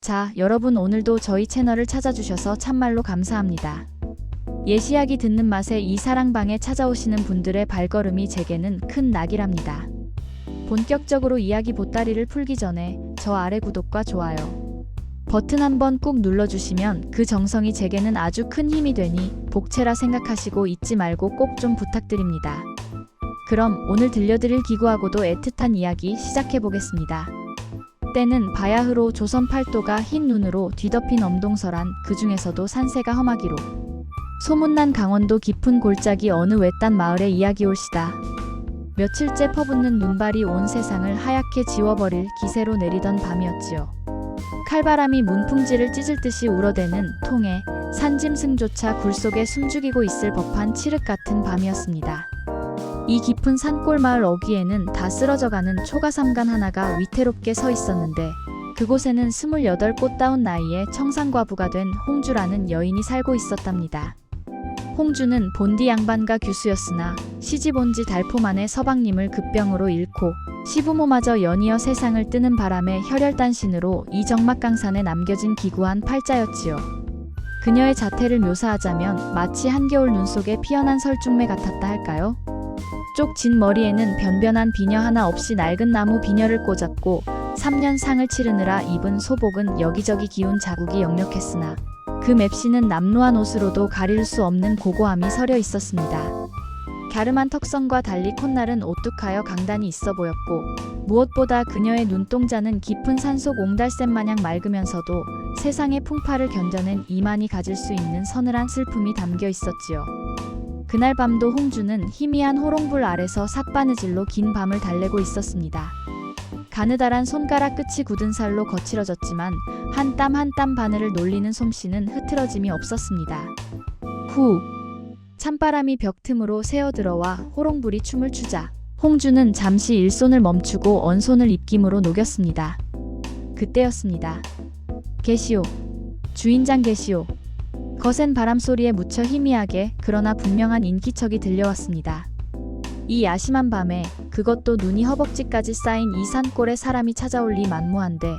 자, 여러분 오늘도 저희 채널을 찾아주셔서 참말로 감사합니다. 예시하기 듣는 맛에 이 사랑방에 찾아오시는 분들의 발걸음이 제게는 큰 낙이랍니다. 본격적으로 이야기 보따리를 풀기 전에 저 아래 구독과 좋아요 버튼 한번 꾹 눌러주시면 그 정성이 제게는 아주 큰 힘이 되니 복채라 생각하시고 잊지 말고 꼭 좀 부탁드립니다. 그럼 오늘 들려드릴 기구하고도 애틋한 이야기 시작해보겠습니다. 때는 바야흐로 조선 팔도가 흰 눈으로 뒤덮인 엄동설한 그 중에서도 산세가 험하기로 소문난 강원도 깊은 골짜기 어느 외딴 마을의 이야기올시다. 며칠째 퍼붓는 눈발이 온 세상을 하얗게 지워버릴 기세로 내리던 밤이었지요. 칼바람이 문풍지를 찢을 듯이 울어대는 통에 산짐승조차 굴속에 숨죽이고 있을 법한 칠흑 같은 밤이었습니다. 이 깊은 산골 마을 어귀에는 다 쓰러져가는 초가삼간 하나가 위태롭게 서 있었는데 그곳에는 28 꽃다운 나이에 청산과부가 된 홍주라는 여인이 살고 있었답니다. 홍주는 본디 양반가 규수였으나 시집 온 지 달포 만에 서방님을 급병으로 잃고 시부모마저 연이어 세상을 뜨는 바람에 혈혈단신으로 이 적막강산에 남겨진 기구한 팔자였지요. 그녀의 자태를 묘사하자면 마치 한겨울 눈 속에 피어난 설중매 같았다 할까요? 쪽진 머리에는 변변한 비녀 하나 없이 낡은 나무 비녀를 꽂았고 3년 상을 치르느라 입은 소복은 여기저기 기운 자국이 역력했으나 그 맵시는 남루한 옷으로도 가릴 수 없는 고고함이 서려 있었습니다. 갸름한 턱선과 달리 콧날은 오뚝하여 강단이 있어 보였고 무엇보다 그녀의 눈동자는 깊은 산속 옹달샘 마냥 맑으면서도 세상의 풍파를 견뎌낸 이만이 가질 수 있는 서늘한 슬픔이 담겨 있었지요. 그날 밤도 홍주는 희미한 호롱불 아래서 삿바느질로 긴 밤을 달래고 있었습니다. 가느다란 손가락 끝이 굳은 살로 거칠어졌지만 한 땀 한 땀 바늘을 놀리는 솜씨는 흐트러짐이 없었습니다. 후! 찬바람이 벽 틈으로 새어들어와 호롱불이 춤을 추자 홍주는 잠시 일손을 멈추고 언손을 입김으로 녹였습니다. 그때였습니다. 계시오. 주인장 계시오. 거센 바람소리에 묻혀 희미하게 그러나 분명한 인기척이 들려왔습니다. 이 야심한 밤에 그것도 눈이 허벅지까지 쌓인 이 산골에 사람이 찾아올 리 만무한데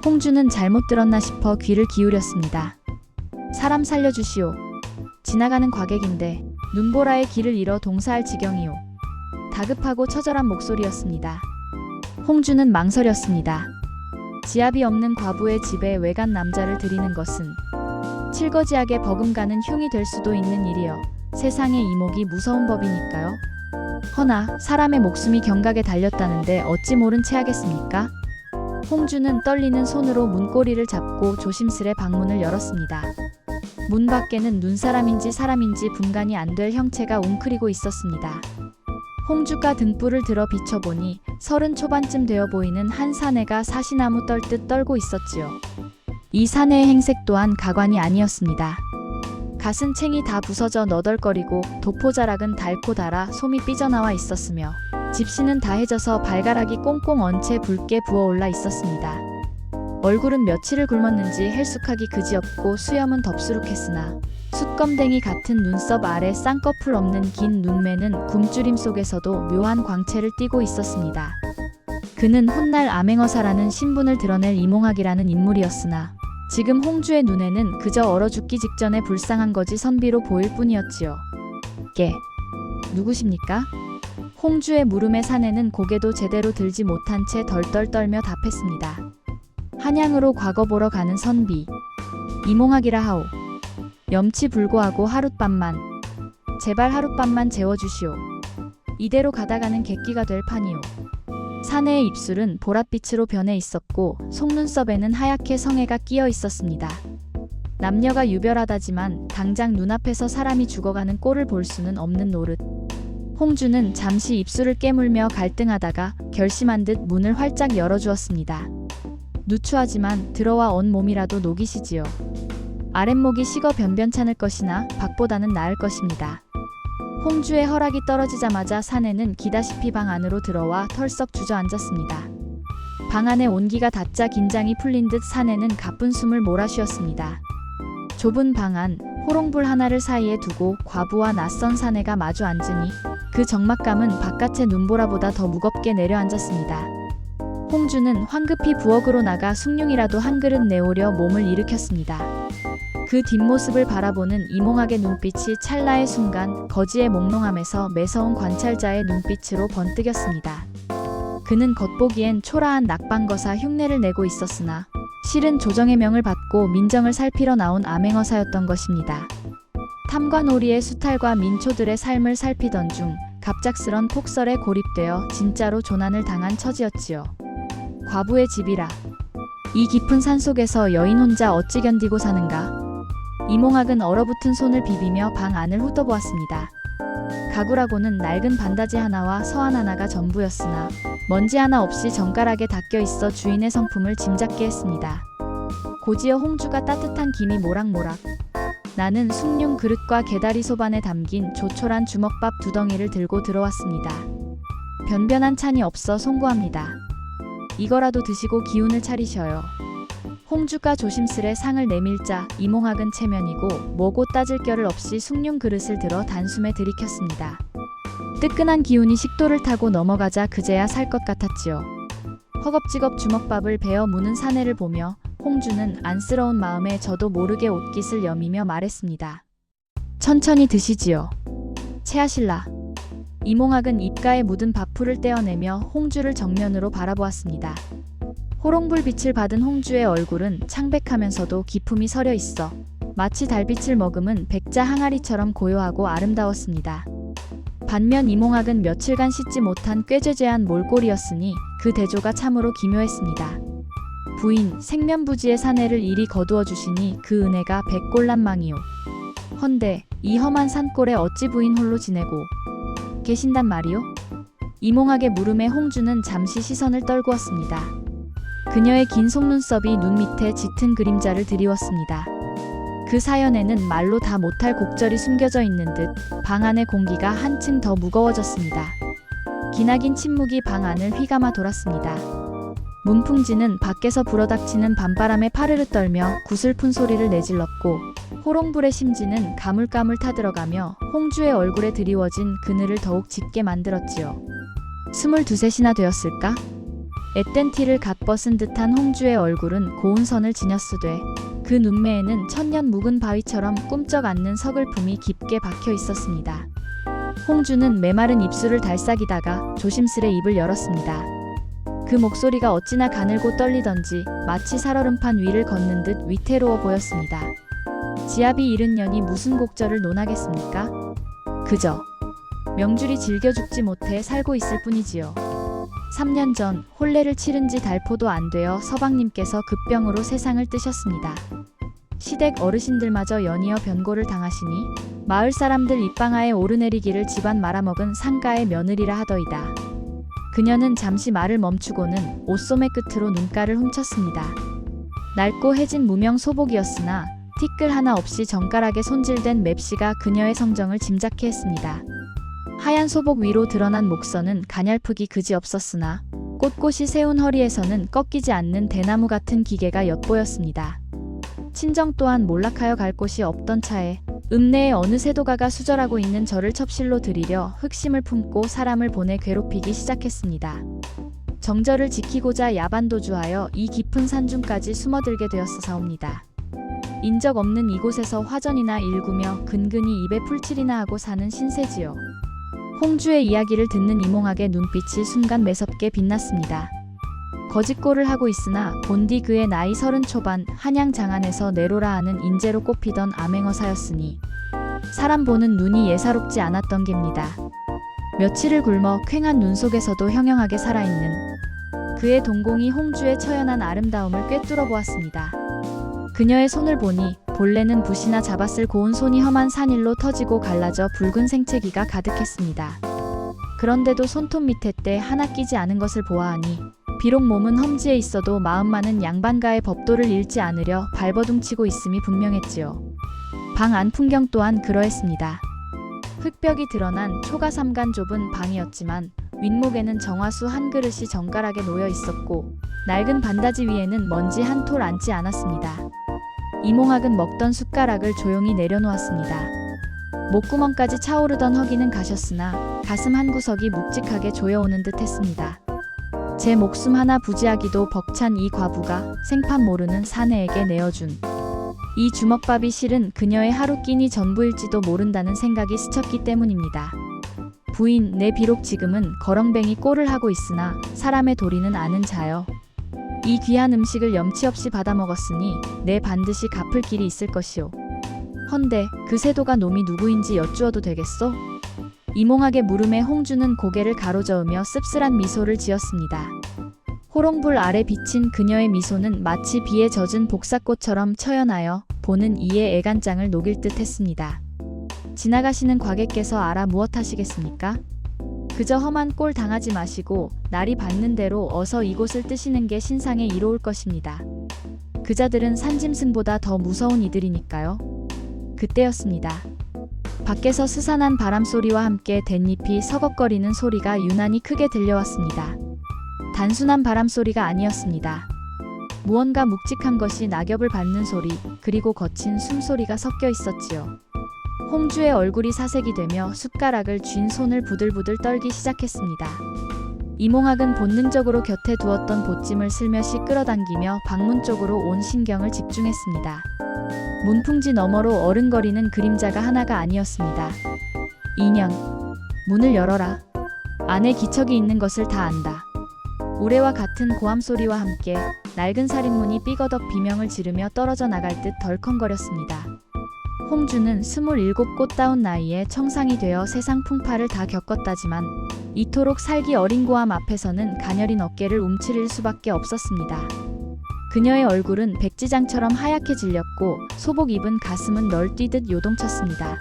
홍주는 잘못 들었나 싶어 귀를 기울였습니다. 사람 살려주시오. 지나가는 과객인데 눈보라의 길을 잃어 동사할 지경이오. 다급하고 처절한 목소리였습니다. 홍주는 망설였습니다. 지압이 없는 과부의 집에 외간 남자를 들이는 것은 칠거지하게 버금가는 흉이 될 수도 있는 일이여 세상의 이목이 무서운 법이니까요. 허나 사람의 목숨이 경각에 달렸다는데 어찌 모른 채 하겠습니까? 홍주는 떨리는 손으로 문고리를 잡고 조심스레 방문을 열었습니다. 문 밖에는 눈사람인지 사람인지 분간이 안 될 형체가 웅크리고 있었습니다. 홍주가 등불을 들어 비춰보니 30 초반쯤 되어 보이는 한 사내가 사시나무 떨듯 떨고 있었지요. 이 사내의 행색 또한 가관이 아니었습니다. 갓은 챙이 다 부서져 너덜거리고 도포자락은 닳고 닳아 솜이 삐져나와 있었으며 집시는 다해져서 발가락이 꽁꽁 얹 채 붉게 부어올라 있었습니다. 얼굴은 며칠을 굶었는지 헬쑥하기 그지없고 수염은 덥수룩했으나 숯검댕이 같은 눈썹 아래 쌍꺼풀 없는 긴 눈매는 굶주림 속에서도 묘한 광채를 띠고 있었습니다. 그는 훗날 암행어사라는 신분을 드러낼 이몽학이라는 인물이었으나 지금 홍주의 눈에는 그저 얼어 죽기 직전에 불쌍한 거지 선비로 보일 뿐이었지요. 누구십니까? 홍주의 물음에 사내는 고개도 제대로 들지 못한 채 덜덜 떨며 답했습니다. 한양으로 과거 보러 가는 선비. 이몽학이라 하오. 염치불고하고 하룻밤만. 제발 하룻밤만 재워주시오. 이대로 가다가는 객기가 될 판이오. 사내의 입술은 보랏빛으로 변해 있었고 속눈썹에는 하얗게 성에가 끼어 있었습니다. 남녀가 유별하다지만 당장 눈앞에서 사람이 죽어가는 꼴을 볼 수는 없는 노릇. 홍주는 잠시 입술을 깨물며 갈등하다가 결심한 듯 문을 활짝 열어주었습니다. 누추하지만 들어와 온 몸이라도 녹이시지요. 아랫목이 식어 변변찮을 것이나 밖보다는 나을 것입니다. 홍주의 허락이 떨어지자마자 사내는 기다시피 방 안으로 들어와 털썩 주저앉았습니다. 방 안에 온기가 닿자 긴장이 풀린 듯 사내는 가쁜 숨을 몰아쉬었습니다. 좁은 방 안, 호롱불 하나를 사이에 두고 과부와 낯선 사내가 마주 앉으니 그 적막감은 바깥의 눈보라보다 더 무겁게 내려앉았습니다. 홍주는 황급히 부엌으로 나가 숭늉이라도 한 그릇 내오려 몸을 일으켰습니다. 그 뒷모습을 바라보는 이몽학의 눈빛이 찰나의 순간 거지의 몽롱함에서 매서운 관찰자의 눈빛으로 번뜩였습니다. 그는 겉보기엔 초라한 낙방거사 흉내를 내고 있었으나 실은 조정의 명을 받고 민정을 살피러 나온 암행어사였던 것입니다. 탐관오리의 수탈과 민초들의 삶을 살피던 중 갑작스런 폭설에 고립되어 진짜로 조난을 당한 처지였지요. 과부의 집이라. 이 깊은 산속에서 여인 혼자 어찌 견디고 사는가? 이몽학은 얼어붙은 손을 비비며 방 안을 훑어보았습니다. 가구라고는 낡은 반다지 하나와 서한 하나가 전부였으나 먼지 하나 없이 정갈하게 닦여 있어 주인의 성품을 짐작게 했습니다. 고지여 홍주가 따뜻한 김이 모락모락. 나는 숭늉 그릇과 개다리 소반에 담긴 조촐한 주먹밥 2덩이를 들고 들어왔습니다. 변변한 찬이 없어 송구합니다. 이거라도 드시고 기운을 차리셔요. 홍주가 조심스레 상을 내밀자 이몽학은 체면이고 뭐고 따질 겨를 없이 숭늉 그릇을 들어 단숨에 들이켰습니다. 뜨끈한 기운이 식도를 타고 넘어가자 그제야 살 것 같았지요. 허겁지겁 주먹밥을 베어 무는 사내를 보며 홍주는 안쓰러운 마음에 저도 모르게 옷깃을 여미며 말했습니다. 천천히 드시지요. 체하실라. 이몽학은 입가에 묻은 밥풀을 떼어내며 홍주를 정면으로 바라보았습니다. 호롱불 빛을 받은 홍주의 얼굴은 창백하면서도 기품이 서려 있어 마치 달빛을 머금은 백자 항아리처럼 고요하고 아름다웠습니다. 반면 이몽학은 며칠간 씻지 못한 꾀죄죄한 몰골이었으니 그 대조가 참으로 기묘했습니다. 부인 생면부지의 사내를 이리 거두어 주시니 그 은혜가 백골난망이요. 헌데 이 험한 산골에 어찌 부인 홀로 지내고 계신단 말이요? 이몽학의 물음에 홍주는 잠시 시선을 떨구었습니다. 그녀의 긴 속눈썹이 눈 밑에 짙은 그림자를 드리웠습니다. 그 사연에는 말로 다 못할 곡절이 숨겨져 있는 듯 방 안의 공기가 한층 더 무거워졌습니다. 기나긴 침묵이 방 안을 휘감아 돌았습니다. 문풍지는 밖에서 불어닥치는 밤바람에 파르르 떨며 구슬픈 소리를 내질렀고 호롱불의 심지는 가물가물 타들어가며 홍주의 얼굴에 드리워진 그늘을 더욱 짙게 만들었지요. 22~23이나 되었을까? 앳된 티를 갓 벗은 듯한 홍주의 얼굴은 고운 선을 지녔으되 그 눈매에는 천년 묵은 바위처럼 꿈쩍 않는 서글픔이 깊게 박혀 있었습니다. 홍주는 메마른 입술을 달싹이다가 조심스레 입을 열었습니다. 그 목소리가 어찌나 가늘고 떨리던지 마치 살얼음판 위를 걷는 듯 위태로워 보였습니다. 지압이 잃은 년이 무슨 곡절을 논하겠습니까? 그저 명줄이 즐겨 죽지 못해 살고 있을 뿐이지요. 3년 전 혼례를 치른 지 달포도 안 되어 서방님께서 급병으로 세상을 뜨셨습니다. 시댁 어르신들마저 연이어 변고를 당하시니 마을 사람들 입방아에 오르내리기를 집안 말아먹은 상가의 며느리라 하더이다. 그녀는 잠시 말을 멈추고는 옷소매 끝으로 눈가를 훔쳤습니다. 낡고 해진 무명 소복이었으나 티끌 하나 없이 정갈하게 손질된 맵시가 그녀의 성정을 짐작케 했습니다. 하얀 소복 위로 드러난 목선은 가냘프기 그지없었으나 꼿꼿이 세운 허리에서는 꺾이지 않는 대나무 같은 기계가 엿보였습니다. 친정 또한 몰락하여 갈 곳이 없던 차에 읍내에 어느 세도가가 수절하고 있는 저를 첩실로 들이려 흑심을 품고 사람을 보내 괴롭히기 시작했습니다. 정절을 지키고자 야반도주하여 이 깊은 산중까지 숨어들게 되었사옵니다. 인적 없는 이곳에서 화전이나 일구며 근근히 입에 풀칠이나 하고 사는 신세지요. 홍주의 이야기를 듣는 이몽학의 눈빛이 순간 매섭게 빛났습니다. 거짓골을 하고 있으나 본디 그의 나이 30 초반 한양 장안에서 내로라 하는 인재로 꼽히던 암행어사였으니 사람 보는 눈이 예사롭지 않았던 겝니다. 며칠을 굶어 퀭한 눈 속에서도 형형하게 살아있는 그의 동공이 홍주의 처연한 아름다움을 꿰뚫어 보았습니다. 그녀의 손을 보니 본래는 붓이나 잡았을 고운 손이 험한 산일로 터지고 갈라져 붉은 생채기가 가득했습니다. 그런데도 손톱 밑에 때 하나 끼지 않은 것을 보아하니 비록 몸은 험지에 있어도 마음만은 양반가의 법도를 잃지 않으려 발버둥치고 있음이 분명했지요. 방 안 풍경 또한 그러했습니다. 흙벽이 드러난 초가삼간 좁은 방이었지만 윗목에는 정화수 한 그릇이 정갈하게 놓여 있었고 낡은 반다지 위에는 먼지 한 톨 앉지 않았습니다. 이몽학은 먹던 숟가락을 조용히 내려놓았습니다. 목구멍까지 차오르던 허기는 가셨으나 가슴 한 구석이 묵직하게 조여오는 듯 했습니다. 제 목숨 하나 부지하기도 벅찬 이 과부가 생판 모르는 사내에게 내어준 이 주먹밥이 실은 그녀의 하루 끼니 전부일지도 모른다는 생각이 스쳤기 때문입니다. 부인, 내 비록 지금은 거렁뱅이 꼴을 하고 있으나 사람의 도리는 아는 자여. 이 귀한 음식을 염치 없이 받아먹었으니 내 반드시 갚을 길이 있을 것이오. 헌데 그 세도가 놈이 누구인지 여쭈어도 되겠소? 이몽학의 물음에 홍주는 고개를 가로저으며 씁쓸한 미소를 지었습니다. 호롱불 아래 비친 그녀의 미소는 마치 비에 젖은 복사꽃처럼 처연하여 보는 이의 애간장을 녹일 듯 했습니다. 지나가시는 과객께서 알아 무엇하시겠습니까? 그저 험한 꼴 당하지 마시고 날이 밝는 대로 어서 이곳을 뜨시는 게 신상에 이로울 것입니다. 그자들은 산짐승보다 더 무서운 이들이니까요. 그때였습니다. 밖에서 스산한 바람소리와 함께 댄잎이 서걱거리는 소리가 유난히 크게 들려왔습니다. 단순한 바람소리가 아니었습니다. 무언가 묵직한 것이 낙엽을 밟는 소리, 그리고 거친 숨소리가 섞여 있었지요. 홍주의 얼굴이 사색이 되며 숟가락을 쥔 손을 부들부들 떨기 시작했습니다. 이몽학은 본능적으로 곁에 두었던 보찜을 슬며시 끌어당기며 방문 쪽으로 온 신경을 집중했습니다. 문풍지 너머로 어른거리는 그림자가 하나가 아니었습니다. 인연, 문을 열어라. 안에 기척이 있는 것을 다 안다. 우레와 같은 고함 소리와 함께 낡은 살인문이 삐거덕 비명을 지르며 떨어져 나갈 듯 덜컹거렸습니다. 홍주는 27 꽃다운 나이에 청상이 되어 세상 풍파를 다 겪었다지만 이토록 살기 어린 고함 앞에서는 가녀린 어깨를 움츠릴 수밖에 없었습니다. 그녀의 얼굴은 백지장처럼 하얗게 질렸고 소복 입은 가슴은 널뛰듯 요동쳤습니다.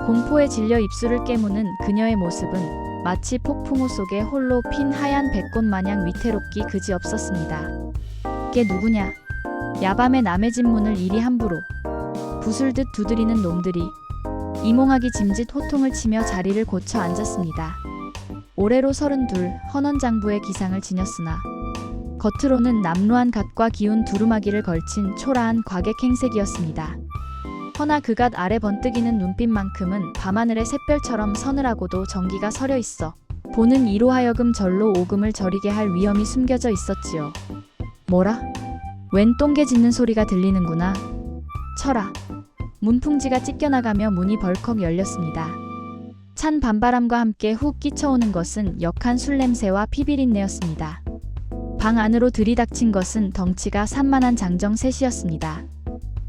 공포에 질려 입술을 깨무는 그녀의 모습은 마치 폭풍우 속에 홀로 핀 하얀 백꽃 마냥 위태롭기 그지없었습니다. 걔 누구냐? 야밤에 남의 집 문을 이리 함부로 부술듯 두드리는 놈들이. 이몽학이 짐짓 호통을 치며 자리를 고쳐 앉았습니다. 올해로 32, 헌원장부의 기상을 지녔으나 겉으로는 남루한 갓과 기운 두루마기를 걸친 초라한 과객 행색이었습니다. 허나 그갓 아래 번뜩이는 눈빛만큼은 밤하늘의 샛별처럼 서늘하고도 정기가 서려 있어 보는 이로 하여금 절로 오금을 저리게 할 위험이 숨겨져 있었지요. 뭐라? 웬 똥개 짖는 소리가 들리는구나. 쳐라. 문풍지가 찢겨나가며 문이 벌컥 열렸습니다. 찬 밤바람과 함께 훅 끼쳐오는 것은 역한 술 냄새와 피비린내였습니다. 방 안으로 들이닥친 것은 덩치가 산만한 장정 셋이었습니다.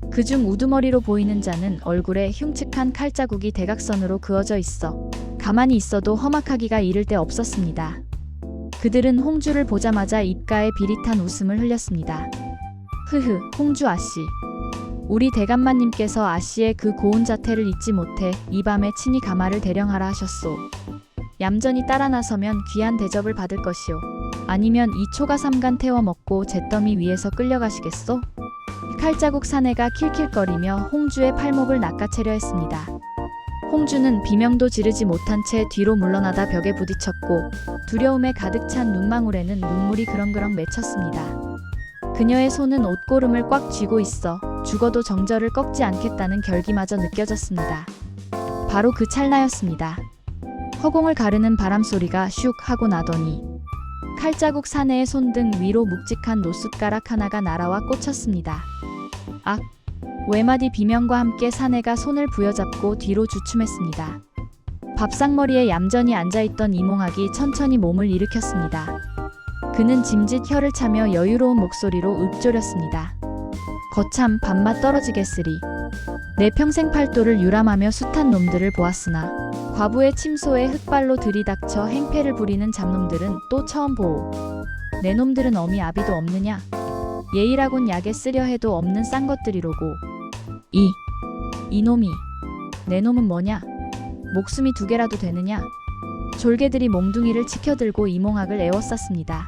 그중 우두머리로 보이는 자는 얼굴에 흉측한 칼자국이 대각선으로 그어져 있어 가만히 있어도 험악하기가 이를 데 없었습니다. 그들은 홍주를 보자마자 입가에 비릿한 웃음을 흘렸습니다. 흐흐, 홍주 아씨. 우리 대감마님께서 아씨의 그 고운 자태를 잊지 못해 이 밤에 친히 가마를 대령하라 하셨소. 얌전히 따라 나서면 귀한 대접을 받을 것이오. 아니면 이 초가 삼간 태워 먹고 잿더미 위에서 끌려가시겠소? 칼자국 사내가 킬킬거리며 홍주의 팔목을 낚아채려 했습니다. 홍주는 비명도 지르지 못한 채 뒤로 물러나다 벽에 부딪혔고 두려움에 가득 찬 눈망울에는 눈물이 그렁그렁 맺혔습니다. 그녀의 손은 옷고름을 꽉 쥐고 있어 죽어도 정절을 꺾지 않겠다는 결기마저 느껴졌습니다. 바로 그 찰나였습니다. 허공을 가르는 바람소리가 슉 하고 나더니 칼자국 사내의 손등 위로 묵직한 노숟가락 하나가 날아와 꽂혔습니다. 악! 외마디 비명과 함께 사내가 손을 부여잡고 뒤로 주춤했습니다. 밥상머리에 얌전히 앉아있던 이몽학이 천천히 몸을 일으켰습니다. 그는 짐짓 혀를 차며 여유로운 목소리로 읊조렸습니다. 거참 밥맛 떨어지겠으리. 내 평생 팔도를 유람하며 숱한 놈들을 보았으나 과부의 침소에 흙발로 들이닥쳐 행패를 부리는 잡놈들은 또 처음 보오. 내 놈들은 어미 아비도 없느냐? 예의라곤 약에 쓰려 해도 없는 싼 것들이로고. 이놈이 내 놈은 뭐냐? 목숨이 2개라도 되느냐? 졸개들이 몽둥이를 치켜들고 이몽학을 에워쌌습니다.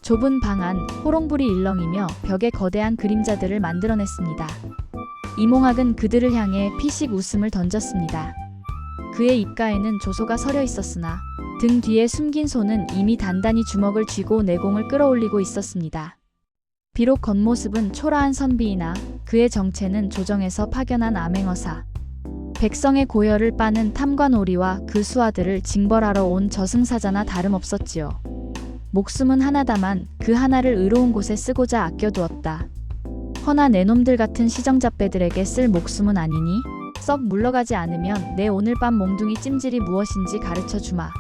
좁은 방 안 호롱불이 일렁이며 벽에 거대한 그림자들을 만들어냈습니다. 이몽학은 그들을 향해 피식 웃음을 던졌습니다. 그의 입가에는 조소가 서려 있었으나 등 뒤에 숨긴 손은 이미 단단히 주먹을 쥐고 내공을 끌어올리고 있었습니다. 비록 겉모습은 초라한 선비이나 그의 정체는 조정에서 파견한 암행어사. 백성의 고열을 빠는 탐관오리와 그 수하들을 징벌하러 온 저승사자나 다름없었지요. 목숨은 하나다만 그 하나를 의로운 곳에 쓰고자 아껴두었다. 허나 내 놈들 같은 시정잡배들에게 쓸 목숨은 아니니 썩 물러가지 않으면 내 오늘 밤 몽둥이 찜질이 무엇인지 가르쳐 주마.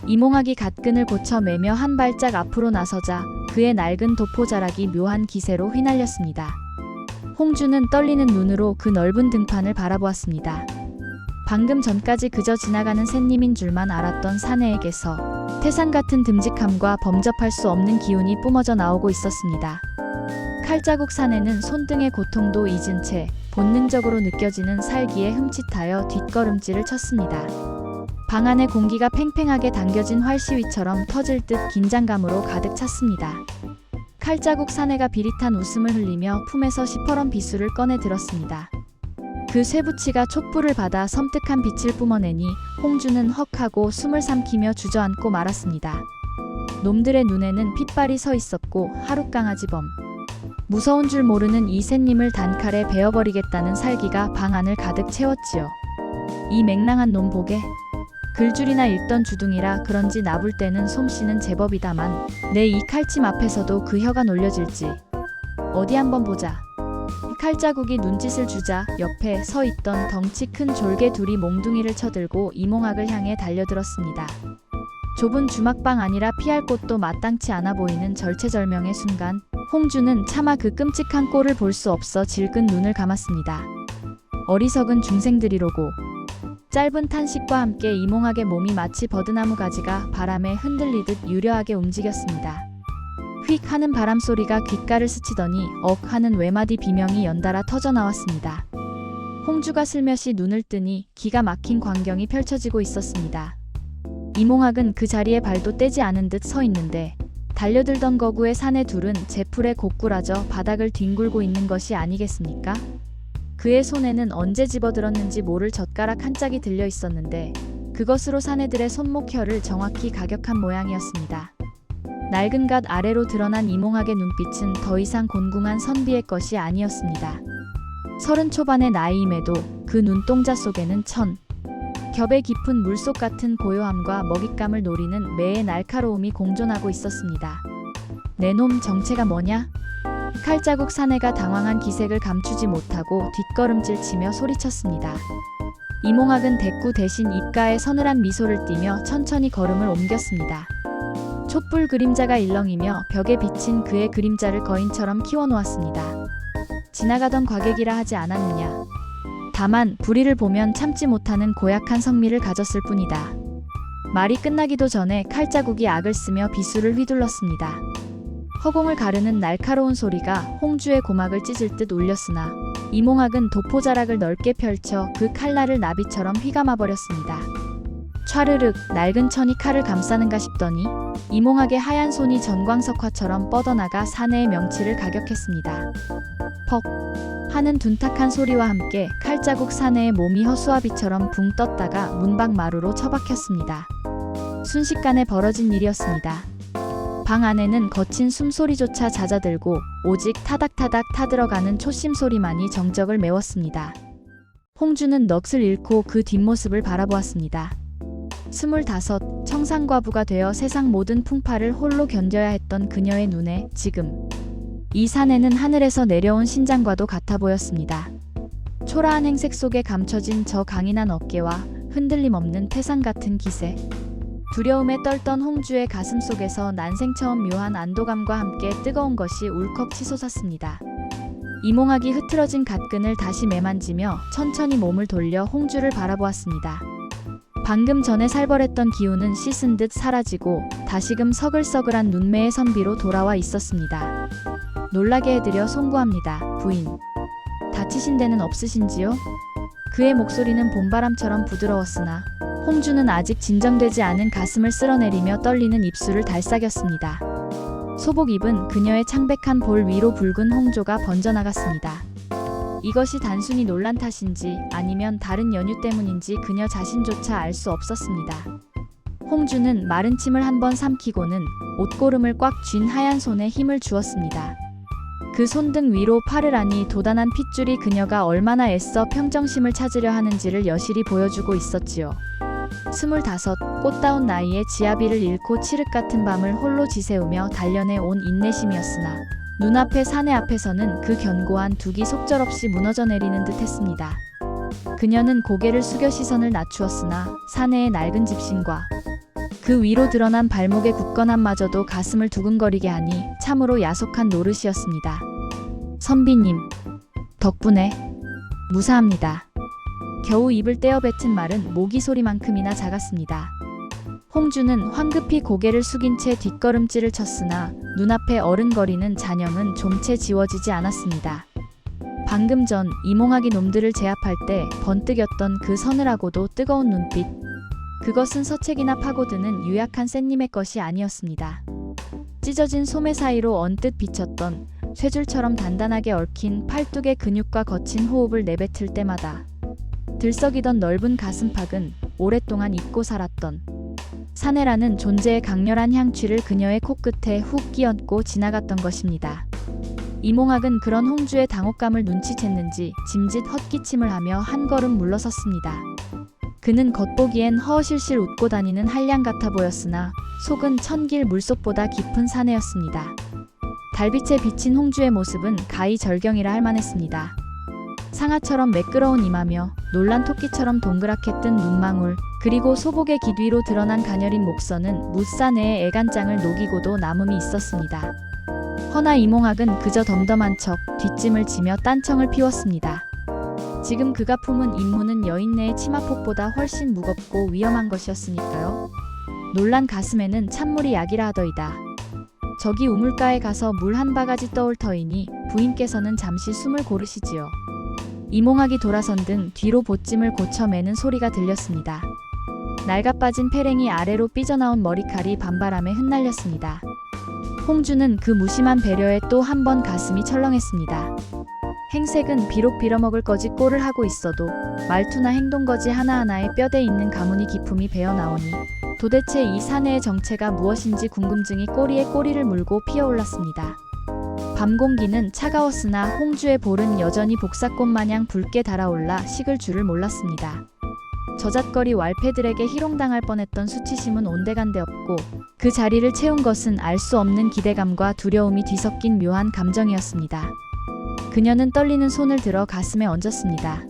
이몽학이 갓끈을 고쳐 매며 한 발짝 앞으로 나서자 그의 낡은 도포자락이 묘한 기세로 휘날렸습니다. 홍주는 떨리는 눈으로 그 넓은 등판을 바라보았습니다. 방금 전까지 그저 지나가는 샌님인 줄만 알았던 사내에게서 태산 같은 듬직함과 범접할 수 없는 기운이 뿜어져 나오고 있었습니다. 칼자국 사내는 손등의 고통도 잊은 채 본능적으로 느껴지는 살기에 흠칫하여 뒷걸음질을 쳤습니다. 방 안의 공기가 팽팽하게 당겨진 활시위처럼 터질 듯 긴장감으로 가득 찼습니다. 칼자국 사내가 비릿한 웃음을 흘리며 품에서 시퍼런 비수를 꺼내 들었습니다. 그 쇠붙이가 촛불을 받아 섬뜩한 빛을 뿜어내니 홍주는 헉하고 숨을 삼키며 주저앉고 말았습니다. 놈들의 눈에는 핏발이 서 있었고 하룻강아지범. 무서운 줄 모르는 이 샌님을 단칼에 베어버리겠다는 살기가 방 안을 가득 채웠지요. 이 맹랑한 놈 보게. 글줄이나 읽던 주둥이라 그런지 나불 때는 솜씨는 제법이다만 내 이 칼침 앞에서도 그 혀가 놀려질지. 어디 한번 보자. 칼자국이 눈짓을 주자 옆에 서 있던 덩치 큰 졸개 둘이 몽둥이를 쳐들고 이몽학을 향해 달려들었습니다. 좁은 주막방 아니라 피할 곳도 마땅치 않아 보이는 절체절명의 순간 홍주는 차마 그 끔찍한 꼴을 볼 수 없어 질끈 눈을 감았습니다. 어리석은 중생들이로고. 짧은 탄식과 함께 이몽학의 몸이 마치 버드나무 가지가 바람에 흔들리듯 유려하게 움직였습니다. 휙 하는 바람소리가 귓가를 스치더니 억 하는 외마디 비명이 연달아 터져나왔습니다. 홍주가 슬며시 눈을 뜨니 기가 막힌 광경이 펼쳐지고 있었습니다. 이몽학은 그 자리에 발도 떼지 않은 듯 서 있는데 달려들던 거구의 사내 둘은 제풀에 고꾸라져 바닥을 뒹굴고 있는 것이 아니겠습니까? 그의 손에는 언제 집어들었는지 모를 젓가락 한 짝이 들려 있었는데 그것으로 사내들의 손목혀를 정확히 가격한 모양이었습니다. 낡은 갓 아래로 드러난 이몽학의 눈빛은 더 이상 곤궁한 선비의 것이 아니었습니다. 30 초반의 나이임에도 그 눈동자 속에는 겹의 깊은 물속 같은 고요함과 먹잇감을 노리는 매의 날카로움이 공존하고 있었습니다. 내 놈 정체가 뭐냐? 칼자국 사내가 당황한 기색을 감추지 못하고 뒷걸음질치며 소리쳤습니다. 이몽학은 대꾸 대신 입가에 서늘한 미소를 띠며 천천히 걸음을 옮겼습니다. 촛불 그림자가 일렁이며 벽에 비친 그의 그림자를 거인처럼 키워놓았습니다. 지나가던 과객이라 하지 않았느냐. 다만 불의를 보면 참지 못하는 고약한 성미를 가졌을 뿐이다. 말이 끝나기도 전에 칼자국이 악을 쓰며 비수를 휘둘렀습니다. 허공을 가르는 날카로운 소리가 홍주의 고막을 찢을 듯 울렸으나 이몽학은 도포자락을 넓게 펼쳐 그 칼날을 나비처럼 휘감아버렸습니다. 촤르륵 낡은 천이 칼을 감싸는가 싶더니 이몽학의 하얀 손이 전광석화처럼 뻗어나가 사내의 명치를 가격했습니다. 퍽 하는 둔탁한 소리와 함께 칼자국 사내의 몸이 허수아비처럼 붕 떴다가 문방 마루로 처박혔습니다. 순식간에 벌어진 일이었습니다. 방 안에는 거친 숨소리조차 잦아들고 오직 타닥타닥 타들어가는 초심 소리만이 정적을 메웠습니다. 홍주는 넋을 잃고 그 뒷모습을 바라보았습니다. 25, 청산과부가 되어 세상 모든 풍파를 홀로 견뎌야 했던 그녀의 눈에 지금 이 사내는 하늘에서 내려온 신장과도 같아 보였습니다. 초라한 행색 속에 감춰진 저 강인한 어깨와 흔들림 없는 태산 같은 기세. 두려움에 떨던 홍주의 가슴 속에서 난생 처음 묘한 안도감과 함께 뜨거운 것이 울컥 치솟았습니다. 이몽학이 흐트러진 갓끈을 다시 매만지며 천천히 몸을 돌려 홍주를 바라보았습니다. 방금 전에 살벌했던 기운은 씻은 듯 사라지고 다시금 서글서글한 눈매의 선비로 돌아와 있었습니다. 놀라게 해드려 송구합니다, 부인. 다치신 데는 없으신지요? 그의 목소리는 봄바람처럼 부드러웠으나 홍주는 아직 진정되지 않은 가슴을 쓸어내리며 떨리는 입술을 달싹였습니다. 소복 입은 그녀의 창백한 볼 위로 붉은 홍조가 번져나갔습니다. 이것이 단순히 놀란 탓인지 아니면 다른 연유 때문인지 그녀 자신조차 알 수 없었습니다. 홍주는 마른 침을 한번 삼키고는 옷고름을 꽉 쥔 하얀 손에 힘을 주었습니다. 그 손등 위로 파르라니 도단한 핏줄이 그녀가 얼마나 애써 평정심을 찾으려 하는지를 여실히 보여주고 있었지요. 25, 꽃다운 나이에 지아비를 잃고 칠흑 같은 밤을 홀로 지새우며 단련해 온 인내심이었으나 눈앞의 사내 앞에서는 그 견고한 둑이 속절없이 무너져 내리는 듯 했습니다. 그녀는 고개를 숙여 시선을 낮추었으나 사내의 낡은 집신과 그 위로 드러난 발목의 굳건함마저도 가슴을 두근거리게 하니 참으로 야속한 노릇이었습니다. 선비님, 덕분에 무사합니다. 겨우 입을 떼어 뱉은 말은 모기 소리만큼이나 작았습니다. 홍주는 황급히 고개를 숙인 채 뒷걸음질을 쳤으나 눈앞에 어른거리는 잔영은 좀채 지워지지 않았습니다. 방금 전 이몽학이 놈들을 제압할 때 번뜩였던 그 서늘하고도 뜨거운 눈빛, 그것은 서책이나 파고드는 유약한 샌님의 것이 아니었습니다. 찢어진 소매 사이로 언뜻 비쳤던 쇠줄처럼 단단하게 얽힌 팔뚝의 근육과 거친 호흡을 내뱉을 때마다 들썩이던 넓은 가슴팍은 오랫동안 잊고 살았던 사내라는 존재의 강렬한 향취를 그녀의 코끝에 훅 끼얹고 지나갔던 것입니다. 이몽학은 그런 홍주의 당혹감을 눈치챘는지 짐짓 헛기침을 하며 한 걸음 물러섰습니다. 그는 겉보기엔 허허실실 웃고 다니는 한량 같아 보였으나 속은 천길 물속보다 깊은 사내였습니다. 달빛에 비친 홍주의 모습은 가히 절경이라 할 만했습니다. 상아처럼 매끄러운 이마며 놀란 토끼처럼 동그랗게 뜬 눈망울, 그리고 소복의 기뒤로 드러난 가녀린 목선은 무사내의 애간장을 녹이고도 남음이 있었습니다. 허나 이몽학은 그저 덤덤한 척 뒷짐을 지며 딴청을 피웠습니다. 지금 그가 품은 임무는 여인네의 치마폭보다 훨씬 무겁고 위험한 것이었으니까요. 놀란 가슴에는 찬물이 약이라 하더이다. 저기 우물가에 가서 물 한 바가지 떠올 터이니 부인께서는 잠시 숨을 고르시지요. 이몽학이 돌아선 등 뒤로 보찜을 고쳐매는 소리가 들렸습니다. 낡아빠진 페랭이 아래로 삐져나온 머리칼이 밤바람에 흩날렸습니다. 홍주는 그 무심한 배려에 또 한 번 가슴이 철렁했습니다. 행색은 비록 빌어먹을 거지 꼴을 하고 있어도 말투나 행동거지 하나하나에 뼈대 있는 가문이 기품이 배어나오니 도대체 이 사내의 정체가 무엇인지 궁금증이 꼬리에 꼬리를 물고 피어올랐습니다. 밤 공기는 차가웠으나 홍주의 볼은 여전히 복사꽃 마냥 붉게 달아올라 식을 줄을 몰랐습니다. 저잣거리 왈패들에게 희롱당할 뻔했던 수치심은 온데간데 없고 그 자리를 채운 것은 알 수 없는 기대감과 두려움이 뒤섞인 묘한 감정이었습니다. 그녀는 떨리는 손을 들어 가슴에 얹었습니다.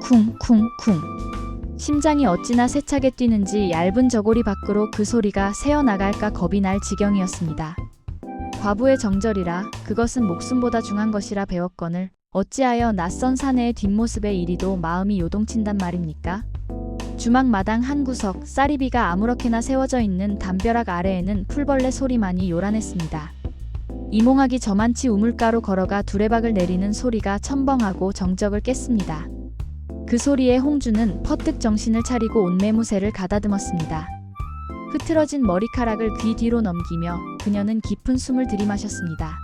쿵쿵쿵. 심장이 어찌나 세차게 뛰는지 얇은 저고리 밖으로 그 소리가 새어나갈까 겁이 날 지경이었습니다. 과부의 정절이라 그것은 목숨보다 중한 것이라 배웠거늘 어찌하여 낯선 사내의 뒷모습에 이리도 마음이 요동친단 말입니까? 주막 마당 한 구석 쌀이비가 아무렇게나 세워져 있는 담벼락 아래에는 풀벌레 소리만이 요란했습니다. 이몽학이 저만치 우물가로 걸어가 두레박을 내리는 소리가 첨벙하고 정적을 깼습니다. 그 소리에 홍주는 퍼뜩 정신을 차리고 옷매무새를 가다듬었습니다. 흐트러진 머리카락을 귀 뒤로 넘기며 그녀는 깊은 숨을 들이마셨습니다.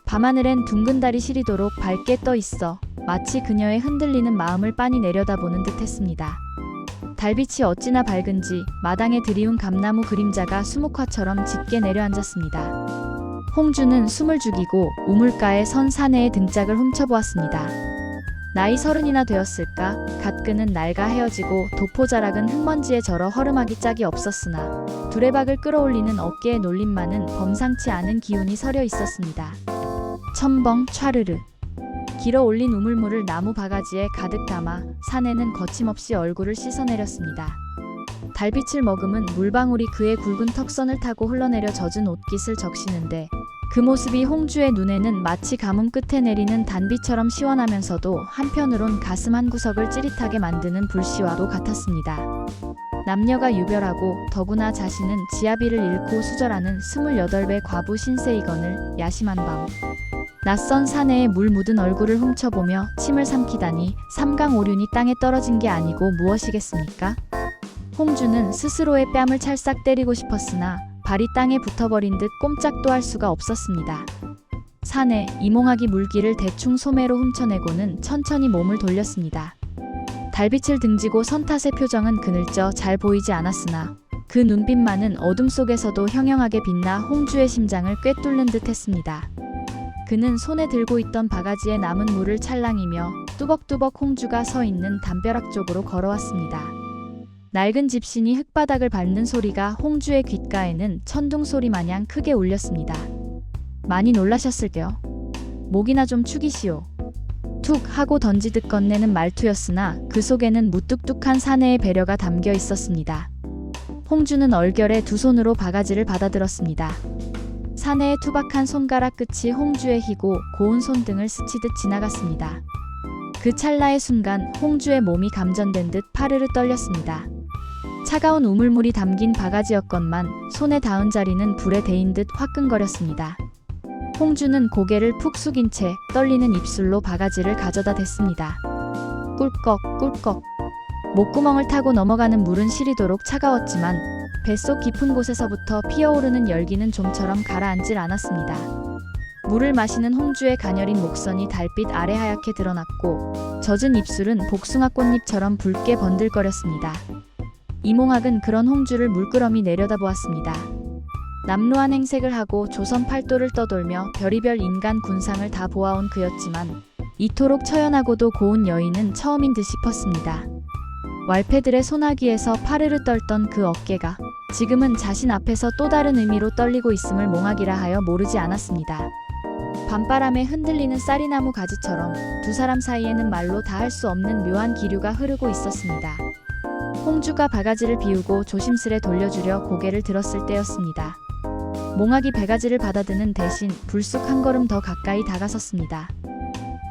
밤하늘엔 둥근 달이 시리도록 밝게 떠 있어 마치 그녀의 흔들리는 마음을 빤히 내려다보는 듯했습니다. 달빛이 어찌나 밝은지 마당에 드리운 감나무 그림자가 수묵화처럼 짙게 내려앉았습니다. 홍주는 숨을 죽이고 우물가에 선 사내의 등짝을 훔쳐보았습니다. 나이 30이나 되었을까? 갓 그는 낡아 헤어지고 도포자락은 흙먼지에 절어 허름하기 짝이 없었으나 두레박을 끌어올리는 어깨의 놀림만은 범상치 않은 기운이 서려 있었습니다. 첨벙 촤르르. 길어 올린 우물물을 나무 바가지에 가득 담아 사내는 거침없이 얼굴을 씻어내렸습니다. 달빛을 머금은 물방울이 그의 굵은 턱선을 타고 흘러내려 젖은 옷깃을 적시는데 그 모습이 홍주의 눈에는 마치 가뭄 끝에 내리는 단비처럼 시원하면서도 한편으론 가슴 한 구석을 찌릿하게 만드는 불씨와도 같았습니다. 남녀가 유별하고 더구나 자신은 지아비를 잃고 수절하는 28배 과부 신세이건을 야심한 밤 낯선 사내의 물 묻은 얼굴을 훔쳐보며 침을 삼키다니 삼강오륜이 땅에 떨어진 게 아니고 무엇이겠습니까? 홍주는 스스로의 뺨을 찰싹 때리고 싶었으나 발이 땅에 붙어버린 듯 꼼짝도 할 수가 없었습니다. 사내 이몽학이 물기를 대충 소매로 훔쳐내고는 천천히 몸을 돌렸습니다. 달빛을 등지고 선 탓의 표정은 그늘져 잘 보이지 않았으나 그 눈빛만은 어둠 속에서도 형형하게 빛나 홍주의 심장을 꿰뚫는 듯 했습니다. 그는 손에 들고 있던 바가지에 남은 물을 찰랑이며 뚜벅뚜벅 홍주가 서 있는 담벼락 쪽으로 걸어왔습니다. 낡은 집신이 흙바닥을 밟는 소리가 홍주의 귓가에는 천둥 소리 마냥 크게 울렸습니다. 많이 놀라셨을게요. 목이나 좀 축이시오. 툭 하고 던지듯 건네는 말투였으나 그 속에는 무뚝뚝한 사내의 배려가 담겨 있었습니다. 홍주는 얼결에 두 손으로 바가지를 받아들었습니다. 사내의 투박한 손가락 끝이 홍주의 희고 고운 손등을 스치듯 지나갔습니다. 그 찰나의 순간 홍주의 몸이 감전된 듯 파르르 떨렸습니다. 차가운 우물물이 담긴 바가지였건만 손에 닿은 자리는 불에 데인 듯 화끈거렸습니다. 홍주는 고개를 푹 숙인 채 떨리는 입술로 바가지를 가져다 댔습니다. 꿀꺽 꿀꺽. 목구멍을 타고 넘어가는 물은 시리도록 차가웠지만 뱃속 깊은 곳에서부터 피어오르는 열기는 좀처럼 가라앉질 않았습니다. 물을 마시는 홍주의 가녀린 목선이 달빛 아래 하얗게 드러났고 젖은 입술은 복숭아 꽃잎처럼 붉게 번들거렸습니다. 이몽학은 그런 홍주를 물끄러미 내려다보았습니다. 남루한 행색을 하고 조선 팔도를 떠돌며 별의별 인간 군상을 다 보아온 그였지만 이토록 처연하고도 고운 여인은 처음인 듯 싶었습니다. 왈패들의 소나기에서 파르르 떨던 그 어깨가 지금은 자신 앞에서 또 다른 의미로 떨리고 있음을 몽학이라 하여 모르지 않았습니다. 밤바람에 흔들리는 쌀이나무 가지처럼 두 사람 사이에는 말로 다 할 수 없는 묘한 기류가 흐르고 있었습니다. 홍주가 바가지를 비우고 조심스레 돌려주려 고개를 들었을 때였습니다. 몽학이 바가지를 받아드는 대신 불쑥 한 걸음 더 가까이 다가섰습니다.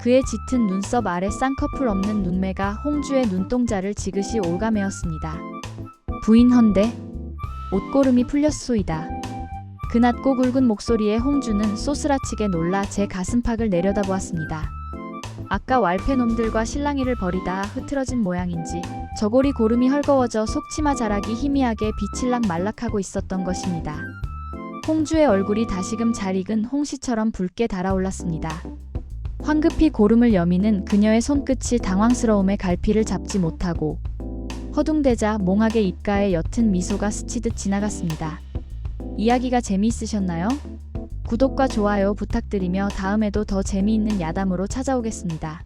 그의 짙은 눈썹 아래 쌍꺼풀 없는 눈매가 홍주의 눈동자를 지그시 올가매었습니다. 부인헌데 옷고름이 풀렸소이다. 그 낮고 굵은 목소리에 홍주는 쏘스라치게 놀라 제 가슴팍을 내려다보았습니다. 아까 왈패놈들과 실랑이를 벌이다 흐트러진 모양인지 저고리 고름이 헐거워져 속치마 자락이 희미하게 비칠락 말락하고 있었던 것입니다. 홍주의 얼굴이 다시금 잘 익은 홍시처럼 붉게 달아올랐습니다. 황급히 고름을 여미는 그녀의 손끝이 당황스러움에 갈피를 잡지 못하고 허둥대자 몽학의 입가에 옅은 미소가 스치듯 지나갔습니다. 이야기가 재미있으셨나요? 구독과 좋아요 부탁드리며 다음에도 더 재미있는 야담으로 찾아오겠습니다.